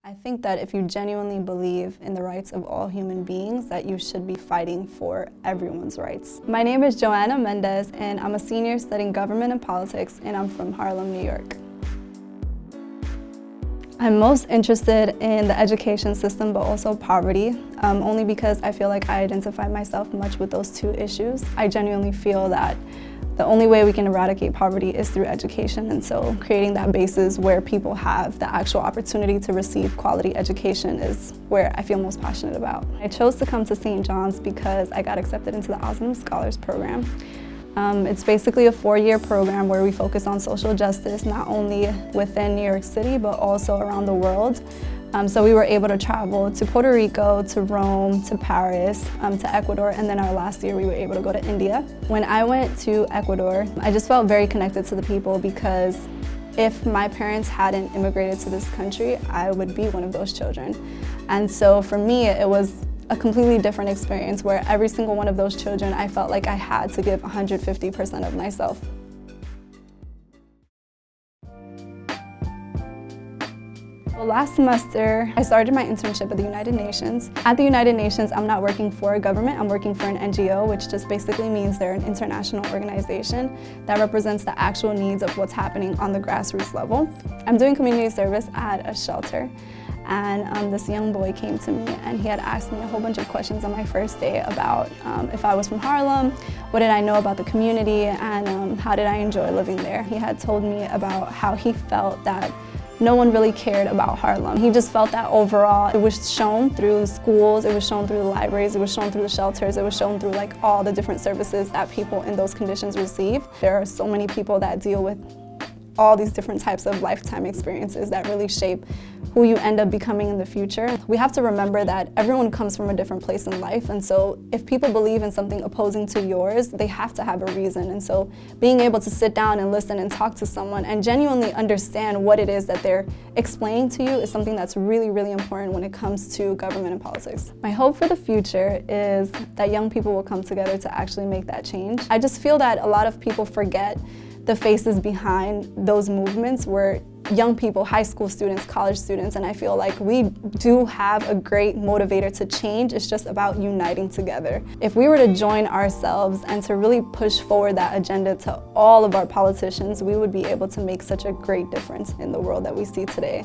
I think that if you genuinely believe in the rights of all human beings, that you should be fighting for everyone's rights. My name is Joanna Mendez, and I'm a senior studying government and politics, and I'm from Harlem, New York. I'm most interested in the education system, but also poverty, only because I feel like I identify myself much with those two issues. I genuinely feel that the only way we can eradicate poverty is through education, and so creating that basis where people have the actual opportunity to receive quality education is where I feel most passionate about. I chose to come to St. John's because I got accepted into the Awesome Scholars Program. It's basically a 4-year program where we focus on social justice, not only within New York City, but also around the world. So we were able to travel to Puerto Rico, to Rome, to Paris, to Ecuador, and then our last year we were able to go to India. When I went to Ecuador, I just felt very connected to the people because if my parents hadn't immigrated to this country, I would be one of those children. And so for me, it was a completely different experience where every single one of those children, I felt like I had to give 150% of myself. Well, last semester, I started my internship at the United Nations. At the United Nations, I'm not working for a government, I'm working for an NGO, which just basically means they're an international organization that represents the actual needs of what's happening on the grassroots level. I'm doing community service at a shelter, and this young boy came to me and he had asked me a whole bunch of questions on my first day about if I was from Harlem, what did I know about the community, and how did I enjoy living there. He had told me about how he felt that no one really cared about Harlem. He just felt that overall it was shown through schools, it was shown through the libraries, it was shown through the shelters, it was shown through like all the different services that people in those conditions receive. There are so many people that deal with all these different types of lifetime experiences that really shape who you end up becoming in the future. We have to remember that everyone comes from a different place in life, and so if people believe in something opposing to yours, they have to have a reason. And so being able to sit down and listen and talk to someone and genuinely understand what it is that they're explaining to you is something that's really, really important when it comes to government and politics. My hope for the future is that young people will come together to actually make that change. I just feel that a lot of people forget the faces behind those movements were young people, high school students, college students, and I feel like we do have a great motivator to change. It's just about uniting together. If we were to join ourselves and to really push forward that agenda to all of our politicians, we would be able to make such a great difference in the world that we see today.